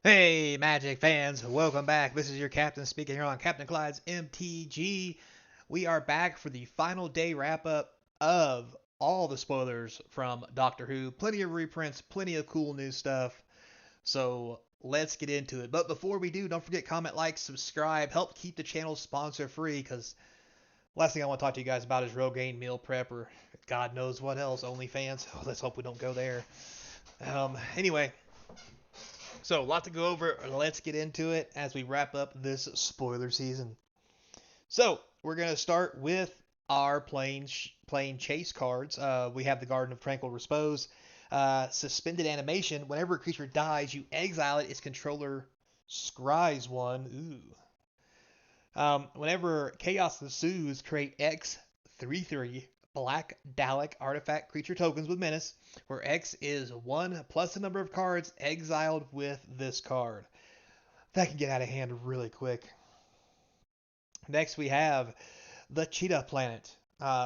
Hey, Magic fans, welcome back. This is your captain speaking here on Capnclydes MTG. We are back for the final day wrap up of all the spoilers from Doctor Who. Plenty of reprints, plenty of cool new stuff. So let's get into it. But before we do, don't forget comment, like, subscribe, help keep the channel sponsor free. Because last thing I want to talk to you guys about is Rogaine meal prep or God knows what else. OnlyFans. Oh, let's hope we don't go there. Anyway, so, a lot to go over. Let's get into it as we wrap up this spoiler season. So, we're going to start with our plain chase cards. We have the Garden of Tranquil Repose. Suspended animation. Whenever a creature dies, you exile it. Its controller scries one. Ooh. Whenever chaos ensues, create X 3/3 black Dalek artifact creature tokens with menace, where X is 1 plus the number of cards exiled with this card. That can get out of hand really quick. Next, we have the Cheetah Planet.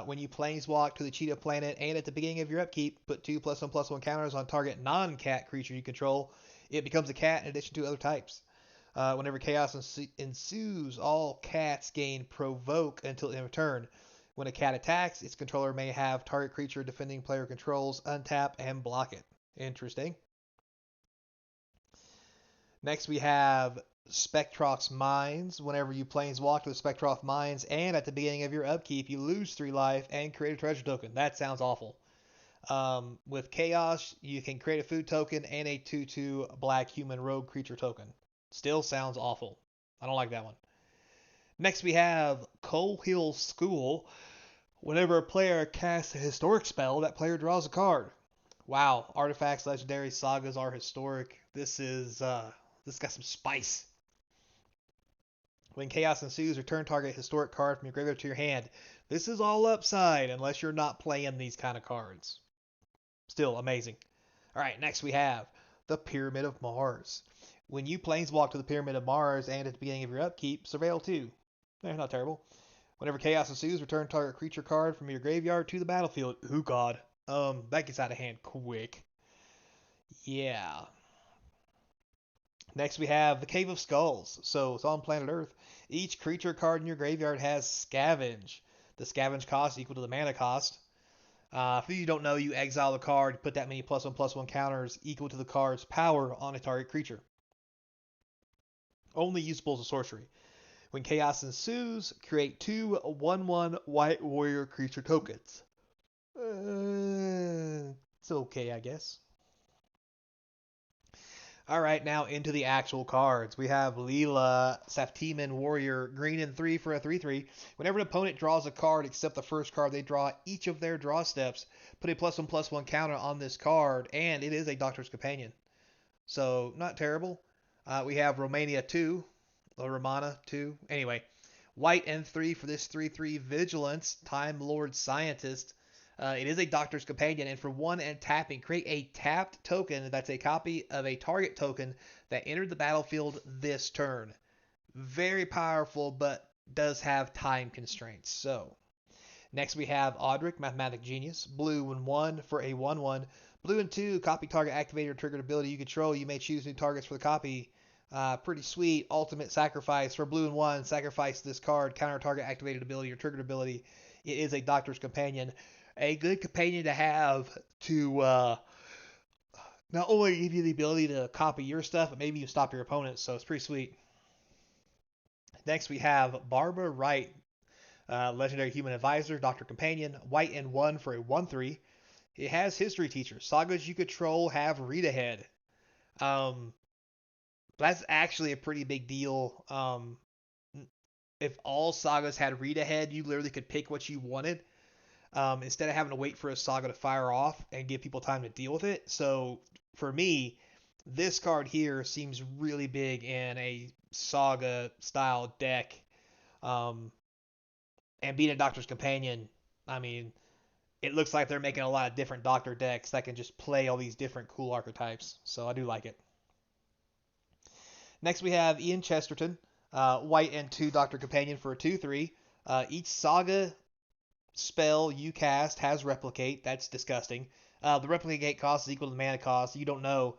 When you planeswalk to the Cheetah Planet and at the beginning of your upkeep, put 2+1/+1 counters on target non-cat creature you control. It becomes a cat in addition to other types. Whenever chaos ensues, all cats gain provoke until end of turn. When a cat attacks, its controller may have target creature defending player controls untap and block it. Interesting. Next, we have Spectrox Mines. Whenever you planeswalk to the Spectrox Mines and at the beginning of your upkeep, you lose 3 life and create a treasure token. That sounds awful. With Chaos, you can create a food token and a 2/2 black human rogue creature token. Still sounds awful. I don't like that one. Next, we have Coal Hill School. Whenever a player casts a historic spell, that player draws a card. Wow, artifacts, legendary sagas are historic. This got some spice. When chaos ensues, return target historic card from your graveyard to your hand. This is all upside unless you're not playing these kind of cards. Still amazing. All right, next we have the Pyramid of Mars. When you planeswalk to the Pyramid of Mars and at the beginning of your upkeep, surveil 2. Not terrible. Whenever chaos ensues, return target creature card from your graveyard to the battlefield. Ooh god. That gets out of hand quick. Yeah. Next we have the Cave of Skulls. So it's on planet Earth. Each creature card in your graveyard has Scavenge. The Scavenge cost is equal to the mana cost. If you don't know, you exile the card, put that many +1/+1 counters equal to the card's power on a target creature. Only usable as a sorcery. When chaos ensues, create 2 1/1 white warrior creature tokens. It's okay, I guess. All right, now into the actual cards. We have Leela, Saftiman Warrior, green and 3 for a 3/3. Whenever an opponent draws a card except the first card they draw each of their draw steps, put a +1/+1 counter on this card, and it is a Doctor's Companion. So, not terrible. We have Romania 2, or Romana 2. Anyway, white and 3 for this 3/3 Vigilance, Time Lord Scientist. It is a Doctor's Companion, and for 1 and tapping, create a tapped token that's a copy of a target token that entered the battlefield this turn. Very powerful, but does have time constraints. So, next we have Audric, Mathematic Genius, blue and 1 for a 1/1. Blue and 2, copy target activated or triggered ability you control. You may choose new targets for the copy. Pretty sweet. Ultimate Sacrifice for blue and 1. Sacrifice this card, counter target activated ability or triggered ability. It is a Doctor's Companion. A good companion to have to not only give you the ability to copy your stuff, but maybe you stop your opponents. So it's pretty sweet. Next, we have Barbara Wright, Legendary Human Advisor, Doctor Companion, white and 1 for a 1/3. It has History Teacher. Sagas you control have read ahead. Um, that's actually a pretty big deal. If all sagas had read ahead, you literally could pick what you wanted instead of having to wait for a saga to fire off and give people time to deal with it. So for me, this card here seems really big in a saga style deck. Um, and being a Doctor's Companion, I mean, it looks like they're making a lot of different Doctor decks that can just play all these different cool archetypes. So I do like it. Next, we have Ian Chesterton, white and 2 Doctor Companion for a 2/3. Each saga spell you cast has Replicate. That's disgusting. The Replicate cost is equal to the mana cost. You don't know.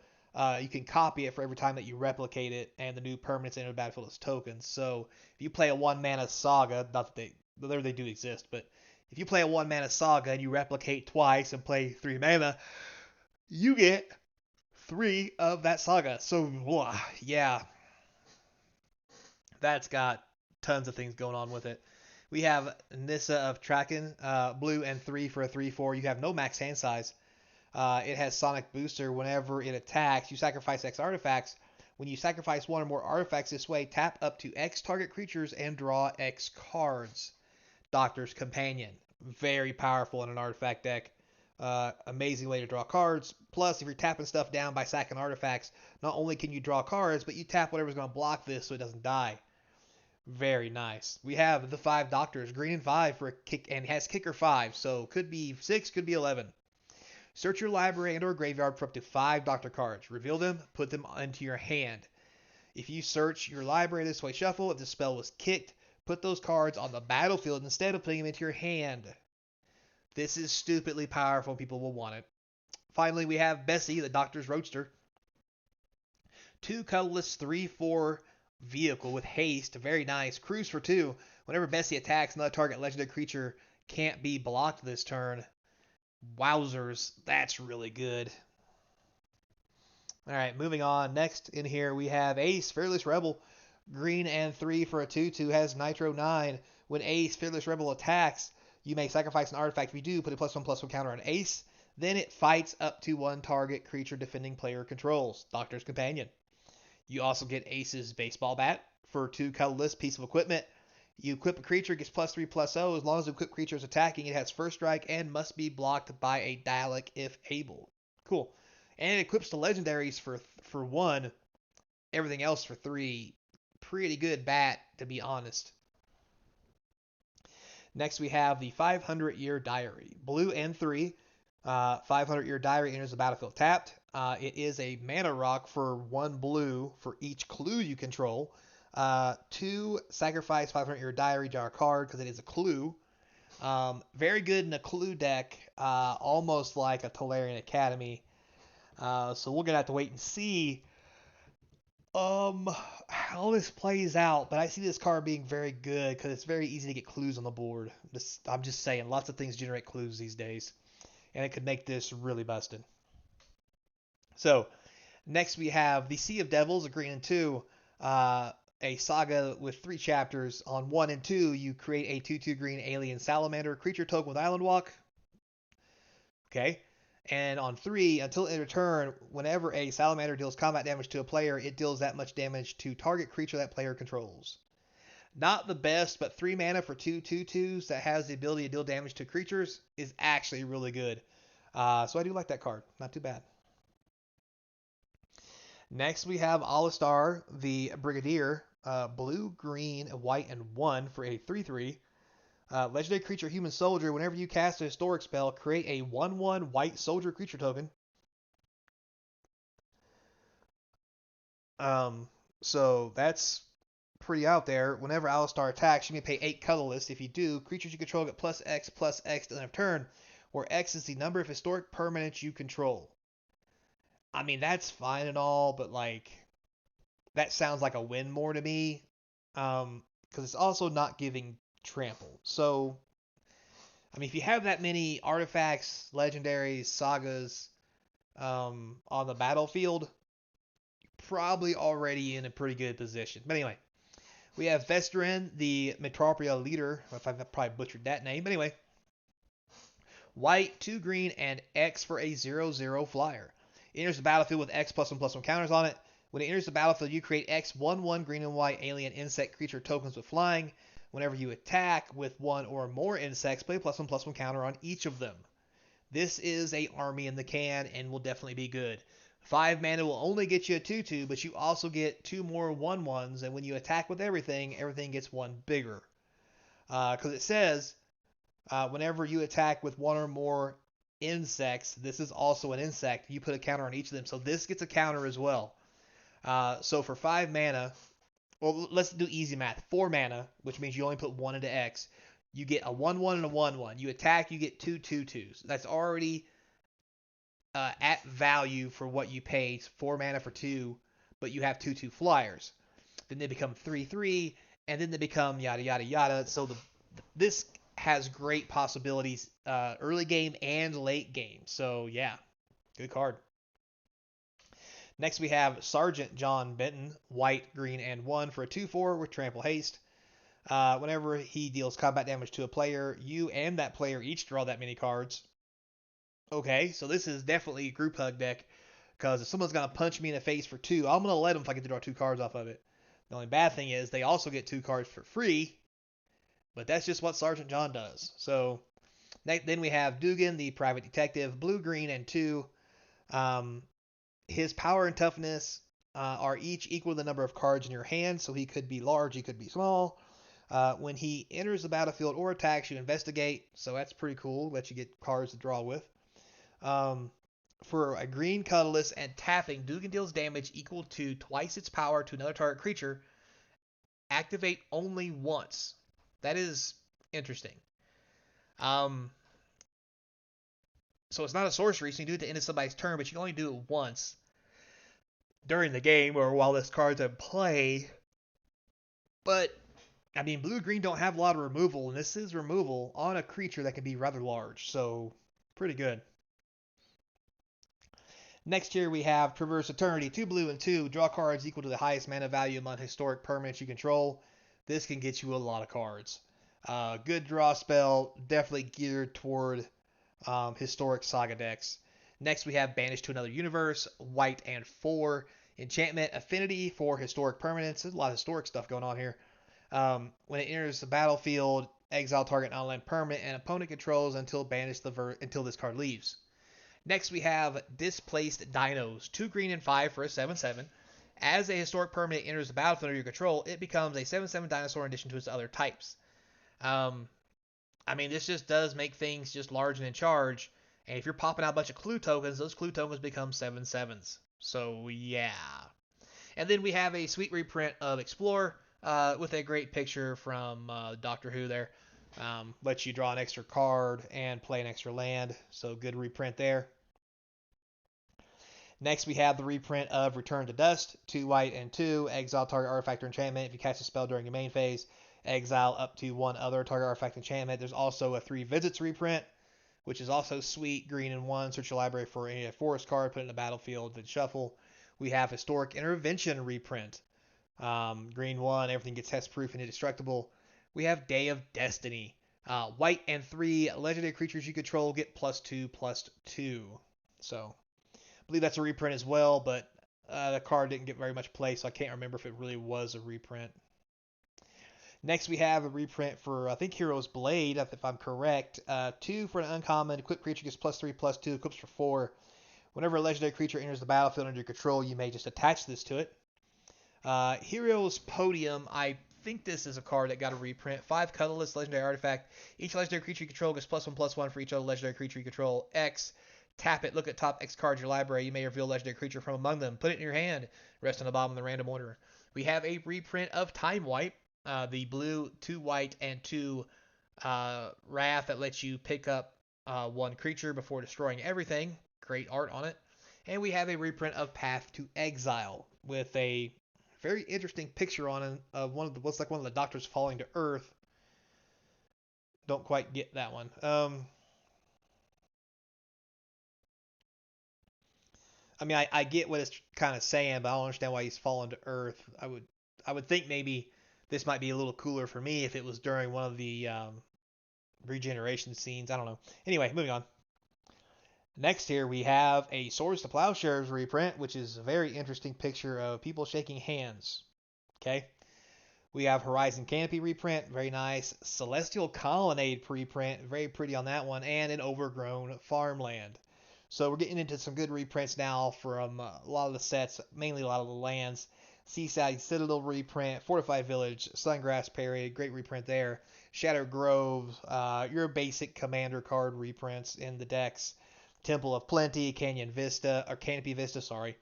you can copy it for every time that you replicate it, and the new permanents enter the battlefield as tokens. So if you play a 1-mana Saga, not that they do exist, but if you play a 1-mana Saga and you replicate twice and play 3 mana, you get 3 of that Saga. So yeah, that's got tons of things going on with it. We have Nissa of Traken, blue and 3 for a 3/4. You have no max hand size. It has Sonic Booster. Whenever it attacks, you sacrifice X artifacts. When you sacrifice one or more artifacts this way, tap up to X target creatures and draw X cards. Doctor's Companion. Very powerful in an artifact deck. Amazing way to draw cards. Plus, if you're tapping stuff down by sacking artifacts, not only can you draw cards, but you tap whatever's going to block this so it doesn't die. Very nice. We have the 5 Doctors, green and 5 for a kick, and has kicker 5, so could be 6, could be 11. Search your library and or graveyard for up to 5 Doctor cards. Reveal them, put them into your hand. If you search your library this way, shuffle. If the spell was kicked, put those cards on the battlefield instead of putting them into your hand. This is stupidly powerful. People will want it. Finally, we have Bessie, the Doctor's Roadster. 2 colorless, 3/4 vehicle with haste. Very nice. Cruise for 2. Whenever Bessie attacks, another target legendary creature can't be blocked this turn. Wowzers. That's really good. Alright, moving on. Next in here we have Ace, Fearless Rebel. Green and 3 for a 2/2, has Nitro 9. When Ace, Fearless Rebel attacks, you may sacrifice an artifact. If you do, put a +1/+1 counter on Ace. Then it fights up to 1 target creature defending player controls. Doctor's Companion. You also get Ace's Baseball Bat for 2 colorless, piece of equipment. You equip a creature, gets +3/+0. As long as the equipped creature is attacking, it has first strike and must be blocked by a Dalek if able. Cool. And it equips the legendaries for 1, everything else for 3. Pretty good bat, to be honest. Next we have the 500-Year Diary. Blue and 3. 500-Year Diary enters the battlefield tapped. It is a mana rock for 1 blue for each clue you control. 2, sacrifice 500-Year Diary, draw a card because it is a clue. Very good in a clue deck, almost like a Tolarian Academy. So we're going to have to wait and see how this plays out. But I see this card being very good because it's very easy to get clues on the board. I'm just saying, lots of things generate clues these days. And it could make this really busted. So, next we have the Sea of Devils, a green and 2. A saga with 3 chapters. On 1 and 2, you create a 2/2 green alien salamander, creature token with island walk. Okay. And on 3, until end of turn, whenever a salamander deals combat damage to a player, it deals that much damage to target creature that player controls. Not the best, but 3 mana for 2 2/2s that has the ability to deal damage to creatures is actually really good. So I do like that card. Not too bad. Next we have Alistar, the Brigadier. Blue, green, white, and 1 for a 3/3. Legendary creature, human soldier. Whenever you cast a historic spell, create a 1/1 white soldier creature token. So that's pretty out there. Whenever Alistar attacks, you may pay 8 colorless. If you do, creatures you control get +X to end of turn, where X is the number of historic permanents you control. I mean, that's fine and all, but like, that sounds like a win more to me. Because it's also not giving trample. So, I mean, if you have that many artifacts, legendaries, sagas on the battlefield, you're probably already in a pretty good position. But anyway, we have Vestrin, the Metropia leader. If I've probably butchered that name. But anyway, white, 2 green, and X for a 0/0 flyer. It enters the battlefield with X +1/+1 counters on it. When it enters the battlefield, you create X 1/1 green and white alien insect creature tokens with flying. Whenever you attack with 1 or more insects, play a +1/+1 counter on each of them. This is a army in the can and will definitely be good. 5 mana will only get you a 2/2, but you also get 2 more 1/1s, and when you attack with everything, everything gets 1 bigger. Because it says, whenever you attack with 1 or more insects, this is also an insect. You put a counter on each of them, so this gets a counter as well. So for 5 mana, well, let's do easy math. 4 mana, which means you only put 1 into X. You get a 1/1 and a 1/1. You attack, you get 2 2/2s. That's already at value for what you pay, 4 mana for 2, but you have 2/2 flyers. Then they become 3/3, and then they become yada yada yada. So this has great possibilities early game and late game. So yeah, good card. Next we have Sergeant John Benton, white, green, and 1 for a 2/4 with trample haste. Whenever he deals combat damage to a player, you and that player each draw that many cards. Okay, so this is definitely a group hug deck, because if someone's going to punch me in the face for 2, I'm going to let them if I get to draw 2 cards off of it. The only bad thing is they also get 2 cards for free, but that's just what Sergeant John does. So then we have Dugan, the private detective, blue, green, and 2. His power and toughness are each equal to the number of cards in your hand, so he could be large, he could be small. When he enters the battlefield or attacks, you investigate, so that's pretty cool. Let you get cards to draw with. For a green colorless and tapping, Dugan deals damage equal to twice its power to another target creature. Activate only once. That is interesting. So it's not a sorcery, so you do it at the end of somebody's turn, but you can only do it once during the game or while this card's in play. But I mean, blue-green don't have a lot of removal, and this is removal on a creature that can be rather large, so pretty good. Next here we have Traverse Eternity, 2 blue and 2. Draw cards equal to the highest mana value among historic permanents you control. This can get you a lot of cards. Good draw spell, definitely geared toward historic saga decks. Next we have Banish to Another Universe, white and 4. Enchantment Affinity for historic permanents. There's a lot of historic stuff going on here. When it enters the battlefield, exile target non-land permanent and opponent controls until until this card leaves. Next we have Displaced Dinos, 2 green and 5 for a 7/7. As a historic permanent enters the battlefield under your control, it becomes a 7/7 dinosaur in addition to its other types. I mean, this just does make things just large and in charge. And if you're popping out a bunch of clue tokens, those clue tokens become 7/7s. So yeah. And then we have a sweet reprint of Explore with a great picture from Doctor Who there. Lets you draw an extra card and play an extra land. So good reprint there. Next we have the reprint of Return to Dust, 2 white and 2. Exile target artifact or enchantment. If you cast a spell during your main phase, exile up to 1 other target artifact enchantment. There's also a 3 visits reprint, which is also sweet, green and 1. Search your library for a forest card, put it in the battlefield, then shuffle. We have Historic Intervention reprint. Green 1, everything gets hexproof and indestructible. We have Day of Destiny. White and 3 legendary creatures you control get +2/+2. So, I believe that's a reprint as well, but the card didn't get very much play, so I can't remember if it really was a reprint. Next, we have a reprint for, I think, Hero's Blade, if I'm correct. 2 for an uncommon. Equipped creature gets +3/+2. Equips for 4. Whenever a legendary creature enters the battlefield under your control, you may just attach this to it. Hero's Podium. I think this is a card that got a reprint. 5 colorless legendary artifact. Each legendary creature you control gets +1/+1 for each other legendary creature you control. X. Tap it. Look at top X cards in your library. You may reveal a legendary creature from among them. Put it in your hand. Rest on the bottom of the random order. We have a reprint of Time Wipe. The blue 2 white and 2 wrath that lets you pick up 1 creature before destroying everything. Great art on it. And we have a reprint of Path to Exile with a very interesting picture on it of what's like one of the doctors falling to Earth. Don't quite get that one. I mean, I get what it's kind of saying, but I don't understand why he's falling to Earth. I would think maybe this might be a little cooler for me if it was during one of the regeneration scenes. I don't know. Anyway, moving on. Next here we have a Swords to Plowshares reprint, which is a very interesting picture of people shaking hands. Okay. We have Horizon Canopy reprint, very nice. Celestial Colonnade preprint, very pretty on that one, and an Overgrown Farmland. So we're getting into some good reprints now from a lot of the sets, mainly a lot of the lands. Seaside Citadel reprint, Fortified Village, Sungrass Period, great reprint there. Shadow Grove, your basic commander card reprints in the decks. Temple of Plenty, Canopy Vista, sorry.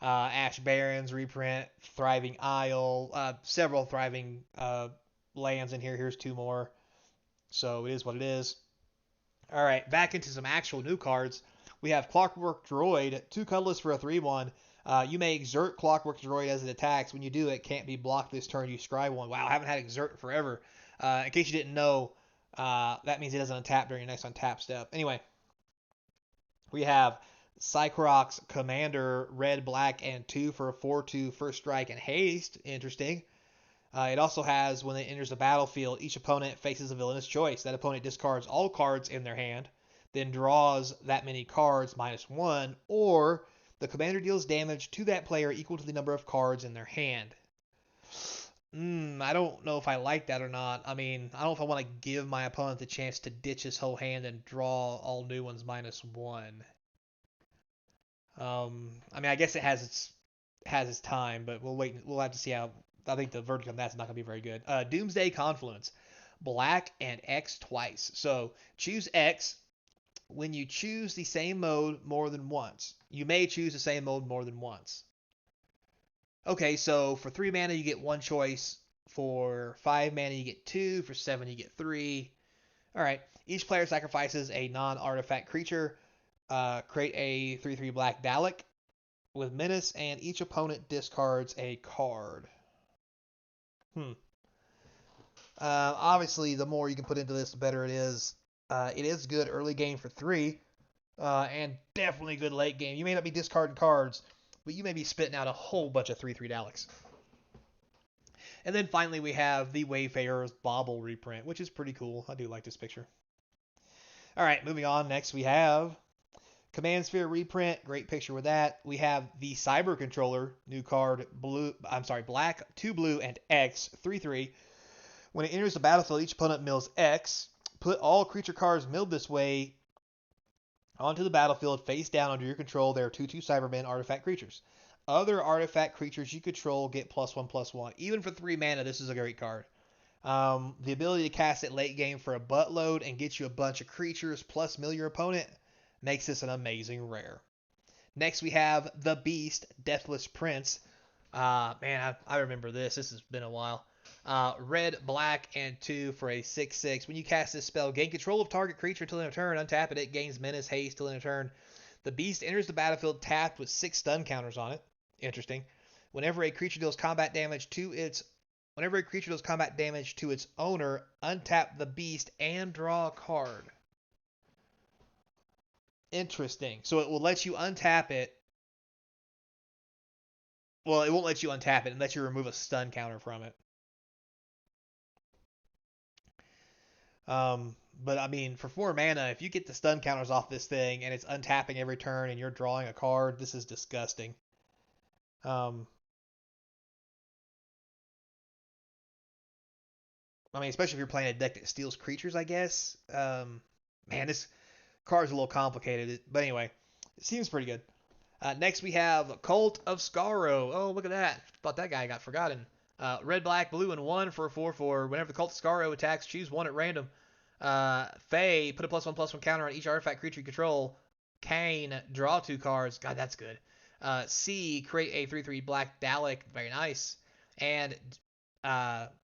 Ash Barrens reprint, Thriving Isle, several thriving lands in here. Here's 2 more. So it is what it is. All right, back into some actual new cards. We have Clockwork Droid, 2 colorless for a 3/1. You may exert Clockwork Droid as it attacks. When you do, it can't be blocked this turn. You scry 1. Wow, I haven't had exert forever. In case you didn't know, that means it doesn't untap during your next untap step. Anyway, we have Cycrox Commander, red, black, and 2 for a 4/2 first strike and haste. Interesting. It also has, when it enters the battlefield, each opponent faces a villainous choice. That opponent discards all cards in their hand, then draws that many cards -1, or the commander deals damage to that player equal to the number of cards in their hand. I don't know if I like that or not. I mean, I don't know if I want to give my opponent the chance to ditch his whole hand and draw all new ones -1. I mean, I guess it has its time, but we'll wait. We'll have to see how. I think the verdict on that's not going to be very good. Doomsday Confluence, black and X twice. So choose X when you choose the same mode more than once. You may choose the same mode more than once. Okay, so for 3 mana you get 1 choice. For 5 mana you get 2. For 7 you get 3. All right. Each player sacrifices a non-artifact creature. Create a 3/3 black Dalek with menace, and each opponent discards a card. Obviously, the more you can put into this, the better it is. It is good early game for 3, and definitely good late game. You may not be discarding cards, but you may be spitting out a whole bunch of 3/3 Daleks. And then finally, we have the Wayfarer's Bauble reprint, which is pretty cool. I do like this picture. All right, moving on. Next, we have Command Sphere reprint, great picture with that. We have the Cyber Controller, new card, black, 2 blue, and X, 3/3. When it enters the battlefield, each opponent mills X. Put all creature cards milled this way onto the battlefield face down under your control. They are 2/2 Cybermen artifact creatures. Other artifact creatures you control get +1/+1. Even for 3 mana, this is a great card. The ability to cast it late game for a buttload and get you a bunch of creatures plus mill your opponent makes this an amazing rare. Next, we have the Beast, Deathless Prince. Man, I remember this. This has been a while. Red, black, and 2 for a 6/6. When you cast this spell, gain control of target creature till end of turn. Untap it. It gains menace, haste till end of turn. The Beast enters the battlefield tapped with 6 stun counters on it. Interesting. Whenever a creature deals combat damage to its owner, untap the Beast and draw a card. Interesting. So it will let you untap it. Well, it won't let you untap it and let you remove a stun counter from it. But I mean, for 4 mana, if you get the stun counters off this thing and it's untapping every turn and you're drawing a card, this is disgusting. I mean, especially if you're playing a deck that steals creatures, I guess. Man, this card's a little complicated. But anyway, it seems pretty good. Next, we have Cult of Skaro. Oh, look at that. Thought that guy got forgotten. Red, black, blue, and 1 for a 4/4. Whenever the Cult of Skaro attacks, choose 1 at random. Faye, put a +1/+1 counter on each artifact creature you control. Kane, draw 2 cards. God, that's good. C, create a 3/3 black Dalek. Very nice. And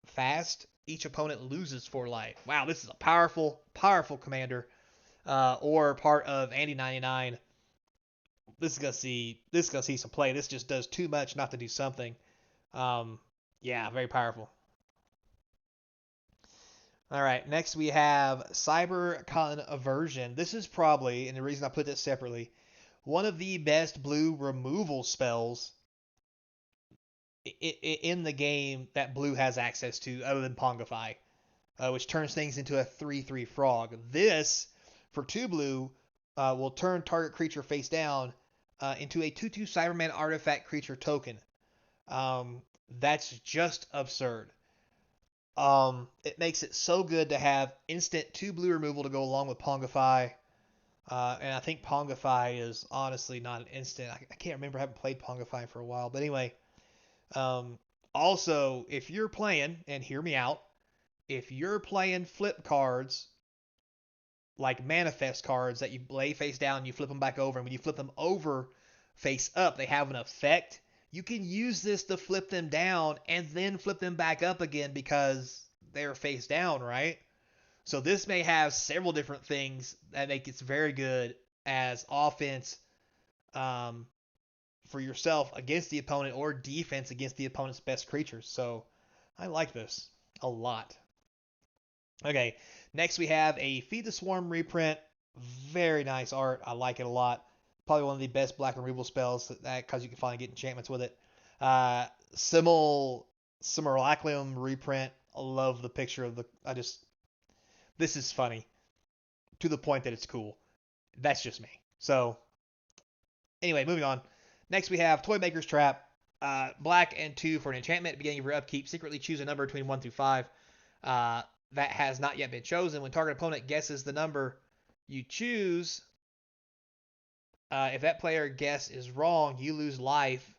fast, each opponent loses 4 life. Wow, this is a powerful, powerful commander. Or part of Andy 99. This is gonna see some play. This just does too much not to do something. Yeah, very powerful. All right, next we have Cyber Conversion. This is probably, and the reason I put this separately, one of the best blue removal spells in the game that blue has access to, other than Pongify, which turns things into a 3/3 frog. This, for 2 blue, will turn target creature face down into a 2/2 Cyberman artifact creature token. That's just absurd. It makes it so good to have instant 2 blue removal to go along with Pongify. And I think Pongify is honestly not an instant. I can't remember. I haven't played Pongify for a while. But anyway, also, if you're playing, and hear me out, if you're playing flip cards, like manifest cards that you lay face down and you flip them back over, and when you flip them over face up, they have an effect. You can use this to flip them down and then flip them back up again because they're face down, right? So this may have several different things that make it very good as offense for yourself against the opponent or defense against the opponent's best creatures. So I like this a lot. Okay, next we have a Feed the Swarm reprint. Very nice art. I like it a lot. Probably one of the best black removal spells because you can finally get enchantments with it. Simulacrum reprint. I love the picture of the. This is funny to the point that it's cool. That's just me. So anyway, moving on. Next we have Toy Maker's Trap. Black and 2 for an enchantment. Beginning of your upkeep, secretly choose a number between 1 through 5. That has not yet been chosen. When target opponent guesses the number you choose, if that player guess is wrong, you lose life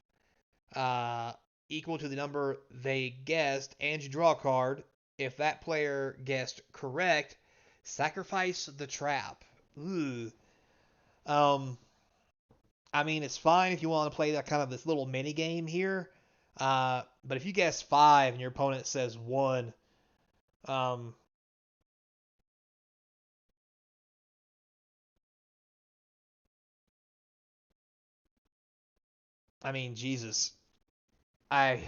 equal to the number they guessed, and you draw a card. If that player guessed correct, sacrifice the trap. Ooh. I mean, it's fine if you want to play that kind of this little mini game here. But if you guess 5 and your opponent says 1, I mean, Jesus. I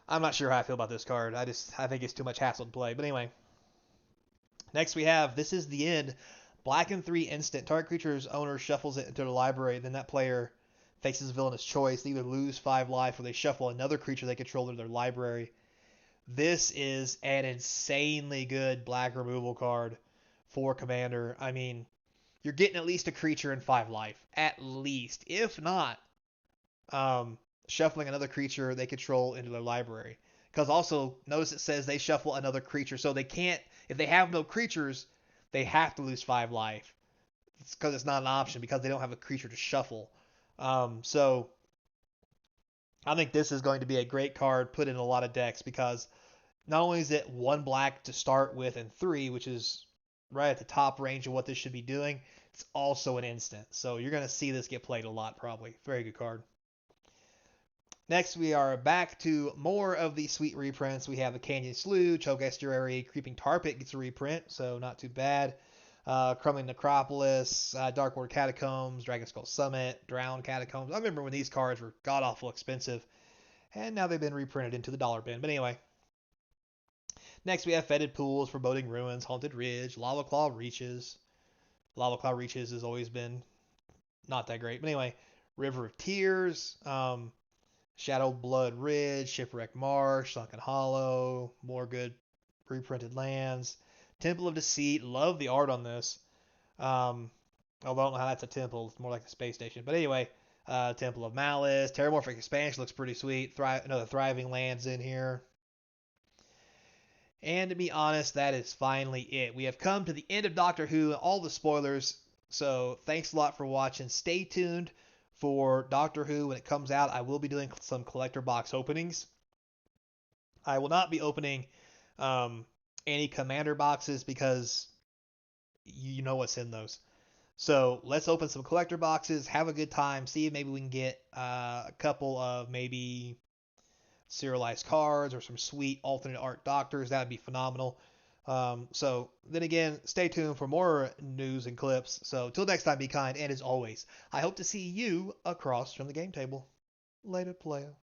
I'm not sure how I feel about this card. I think it's too much hassle to play. But anyway, next we have This Is the End. Black and 3 instant. Target creature's owner shuffles it into the library. Then that player faces a villainous choice. They either lose 5 life or they shuffle another creature they control into their library. This is an insanely good black removal card for Commander. I mean, you're getting at least a creature in 5 life. At least. If not, shuffling another creature they control into their library. Because also, notice it says they shuffle another creature. So they can't, if they have no creatures, they have to lose 5 life. It's because it's not an option because they don't have a creature to shuffle. So I think this is going to be a great card put in a lot of decks because not only is it 1 black to start with and 3, which is right at the top range of what this should be doing, it's also an instant. So you're going to see this get played a lot probably. Very good card. Next, we are back to more of the sweet reprints. We have the Canyon Slough, Choke Estuary, Creeping Tar Pit gets a reprint, so not too bad. Crumbling Necropolis, Darkwater Catacombs, Dragon Skull Summit, Drowned Catacombs. I remember when these cards were god-awful expensive, and now they've been reprinted into the dollar bin. But anyway, next we have Fetid Pools, Foreboding Ruins, Haunted Ridge, Lava Claw Reaches. Lava Claw Reaches has always been not that great. But anyway, River of Tears, Shadow Blood Ridge, Shipwreck Marsh, Sunken Hollow, more good reprinted lands. Temple of Deceit, love the art on this. Although I don't know how that's a temple, it's more like a space station. But anyway, Temple of Malice, Terramorphic Expansion looks pretty sweet. Another Thriving Lands in here. And to be honest, that is finally it. We have come to the end of Doctor Who, all the spoilers. So thanks a lot for watching. Stay tuned for Doctor Who when it comes out. I will be doing some collector box openings. I will not be opening any commander boxes because you know what's in those. So let's open some collector boxes, have a good time, see if maybe we can get a couple of maybe serialized cards or some sweet alternate art doctors. That would be phenomenal. So then again, stay tuned for more news and clips. So till next time, be kind, and as always, I hope to see you across from the game table. Later, player.